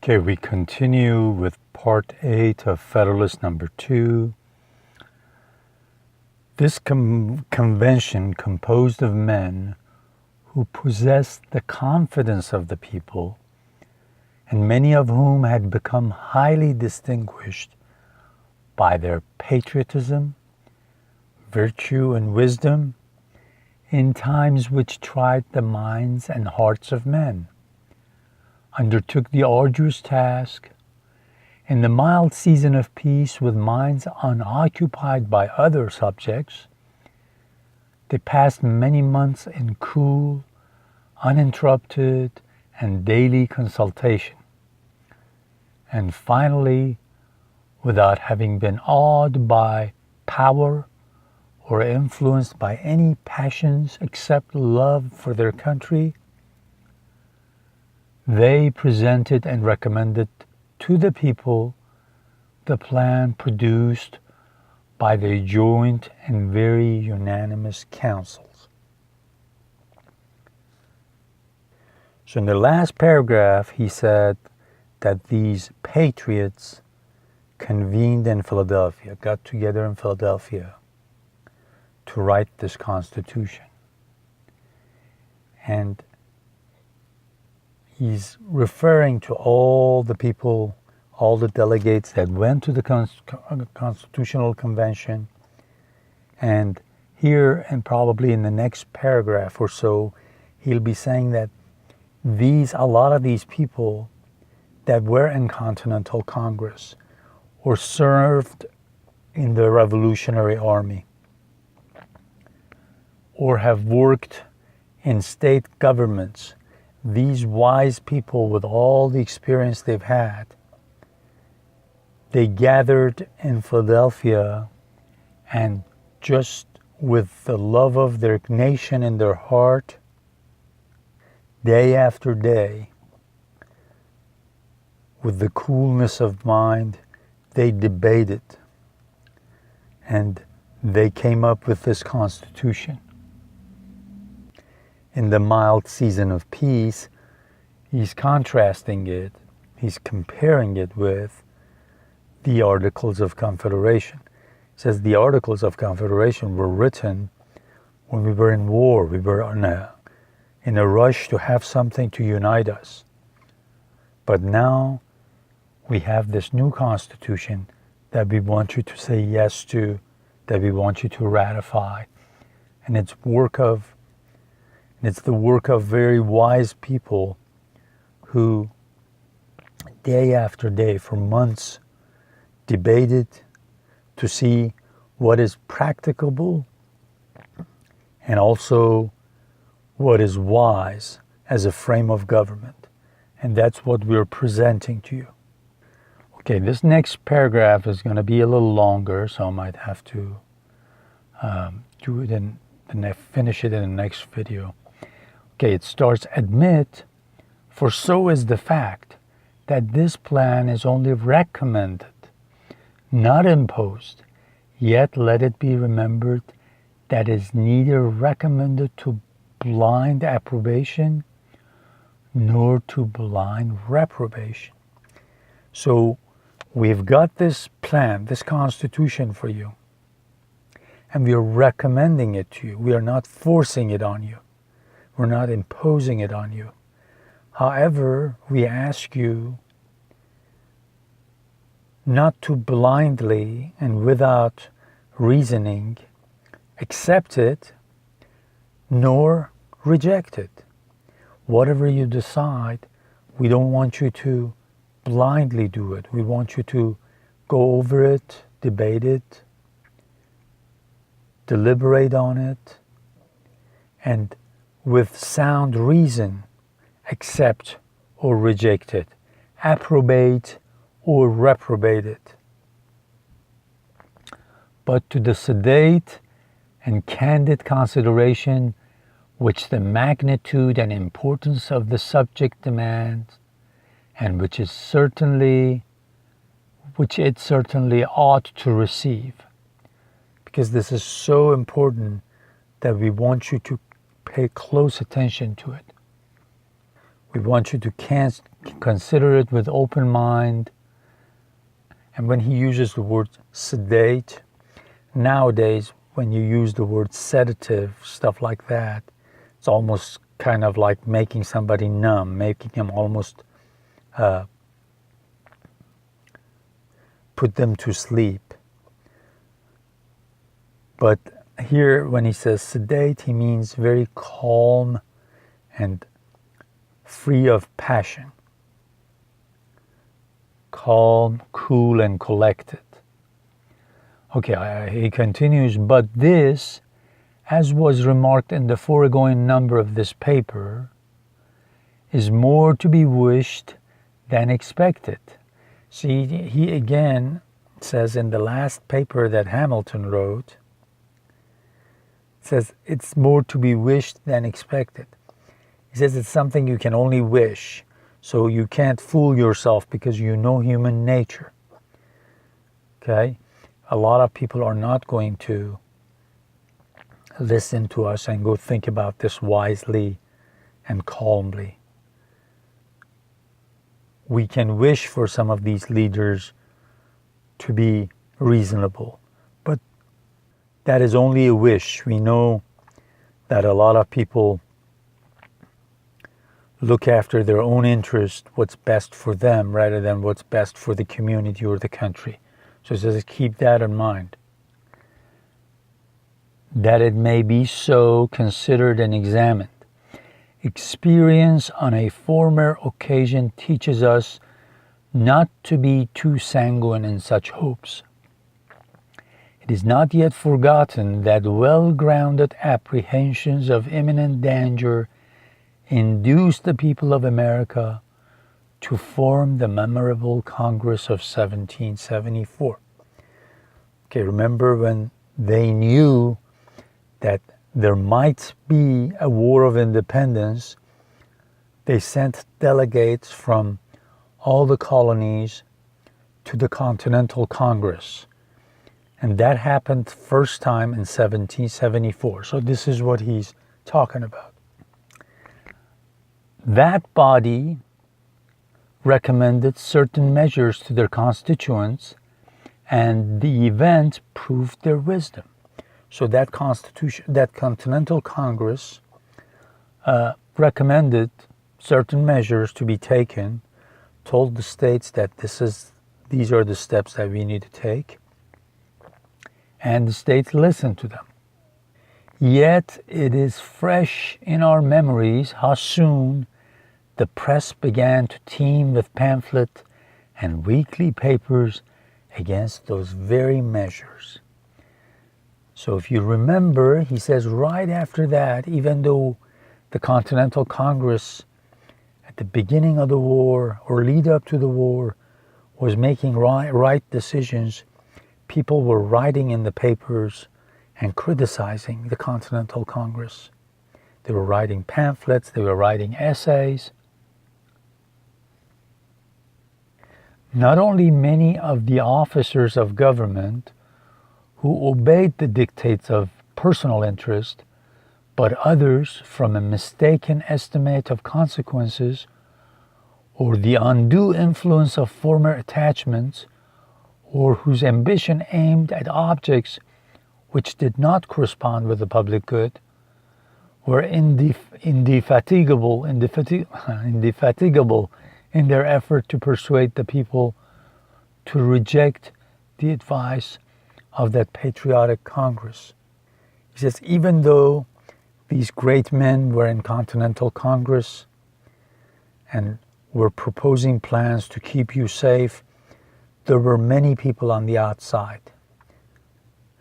Okay, we continue with Part 8 of Federalist number 2. This convention composed of men who possessed the confidence of the people, and many of whom had become highly distinguished by their patriotism, virtue, and wisdom in times which tried the minds and hearts of men, undertook the arduous task in the mild season of peace with minds unoccupied by other subjects. They passed many months in cool, uninterrupted, and daily consultation, and finally, without having been awed by power or influenced by any passions except love for their country, they presented and recommended to the people the plan produced by their joint and very unanimous councils. So in the last paragraph, he said that these patriots convened in Philadelphia, got together in Philadelphia to write this Constitution. And he's referring to all the people, all the delegates that went to the Constitutional Convention. And here, and probably in the next paragraph or so, he'll be saying that a lot of these people that were in Continental Congress or served in the Revolutionary Army or have worked in state governments, these wise people with all the experience they've had, they gathered in Philadelphia, and just with the love of their nation in their heart, day after day, with the coolness of mind, they debated, and they came up with this Constitution. In the mild season of peace, he's contrasting it, he's comparing it with the Articles of Confederation. He says the Articles of Confederation were written when we were in war, we were in a rush to have something to unite us. But now we have this new Constitution that we want you to say yes to, that we want you to ratify. And it's the work of very wise people who, day after day, for months, debated to see what is practicable and also what is wise as a frame of government. And that's what we're presenting to you. Okay, this next paragraph is going to be a little longer, so I might have to finish it in the next video. Okay, it starts, admit, for so is the fact that this plan is only recommended, not imposed, yet let it be remembered that is neither recommended to blind approbation nor to blind reprobation. So we've got this plan, this Constitution for you, and we are recommending it to you. We are not forcing it on you. We're not imposing it on you. However, we ask you not to blindly and without reasoning accept it nor reject it. Whatever you decide, we don't want you to blindly do it. We want you to go over it, debate it, deliberate on it, and with sound reason, accept or reject it, approbate or reprobate it. But to the sedate and candid consideration which the magnitude and importance of the subject demands, and which it certainly ought to receive, because this is so important that we want you to pay close attention to it. We want you to consider it with open mind. And when he uses the word sedate, nowadays, when you use the word sedative, stuff like that, it's almost kind of like making somebody numb, making them almost put them to sleep. But here, when he says sedate, he means very calm and free of passion. Calm, cool, and collected. Okay, he continues, but this, as was remarked in the foregoing number of this paper, is more to be wished than expected. See, he again says in the last paper that Hamilton wrote, says it's more to be wished than expected. He says it's something you can only wish, so you can't fool yourself because you know human nature. Okay? A lot of people are not going to listen to us and go think about this wisely and calmly. We can wish for some of these leaders to be reasonable, but that is only a wish. We know that a lot of people look after their own interest, what's best for them, rather than what's best for the community or the country. So it says, keep that in mind. That it may be so considered and examined. Experience on a former occasion teaches us not to be too sanguine in such hopes. It is not yet forgotten that well-grounded apprehensions of imminent danger induced the people of America to form the memorable Congress of 1774. Okay, remember when they knew that there might be a war of independence, they sent delegates from all the colonies to the Continental Congress. And that happened first time in 1774. So this is what he's talking about. That body recommended certain measures to their constituents, and the event proved their wisdom. So that Continental Congress recommended certain measures to be taken, told the states that these are the steps that we need to take, and the states listened to them. Yet it is fresh in our memories how soon the press began to teem with pamphlet and weekly papers against those very measures. So if you remember, he says right after that, even though the Continental Congress at the beginning of the war or lead up to the war was making right decisions, people were writing in the papers and criticizing the Continental Congress. They were writing pamphlets, they were writing essays. Not only many of the officers of government who obeyed the dictates of personal interest, but others from a mistaken estimate of consequences or the undue influence of former attachments, or whose ambition aimed at objects which did not correspond with the public good, were indefatigable in their effort to persuade the people to reject the advice of that patriotic Congress. He says, even though these great men were in Continental Congress and were proposing plans to keep you safe, there were many people on the outside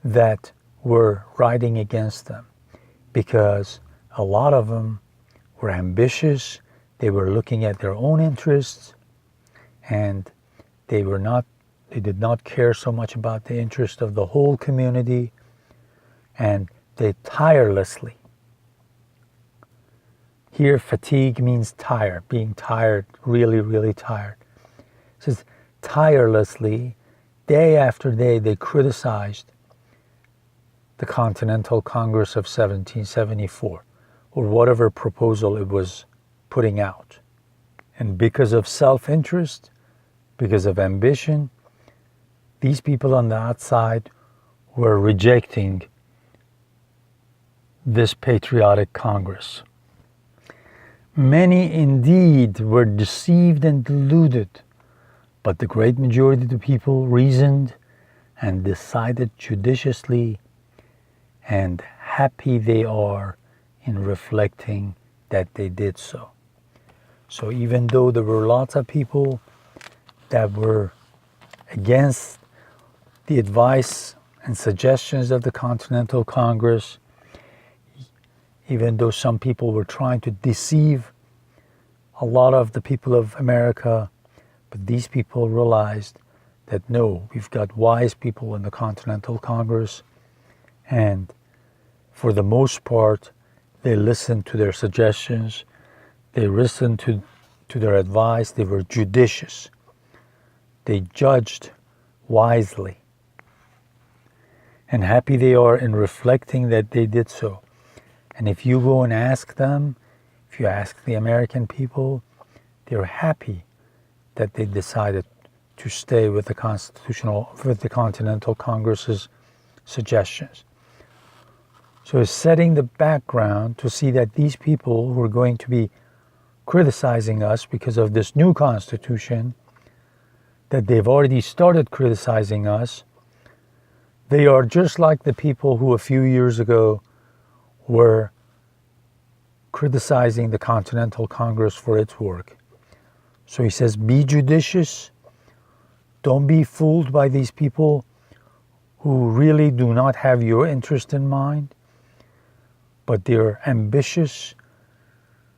that were writing against them, because a lot of them were ambitious, they were looking at their own interests, and they did not care so much about the interest of the whole community, and they tirelessly. Here, fatigue means tired, being tired, really, really tired. It says, tirelessly, day after day, they criticized the Continental Congress of 1774, or whatever proposal it was putting out. And because of self-interest, because of ambition, these people on the outside were rejecting this patriotic Congress. Many indeed were deceived and deluded, but the great majority of the people reasoned and decided judiciously, and happy they are in reflecting that they did so. So even though there were lots of people that were against the advice and suggestions of the Continental Congress, even though some people were trying to deceive a lot of the people of America, but these people realized that no, we've got wise people in the Continental Congress, and for the most part, they listened to their suggestions, they listened to their advice, they were judicious, they judged wisely, and happy they are in reflecting that they did so. And if you go and ask them, if you ask the American people, they're happy that they decided to stay with the Continental Congress's suggestions. So it's setting the background to see that these people who are going to be criticizing us because of this new Constitution, that they've already started criticizing us, they are just like the people who a few years ago were criticizing the Continental Congress for its work. So he says, be judicious. Don't be fooled by these people who really do not have your interest in mind, but they're ambitious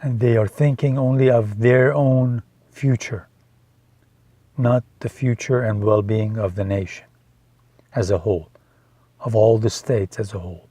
and they are thinking only of their own future, not the future and well-being of the nation as a whole, of all the states as a whole.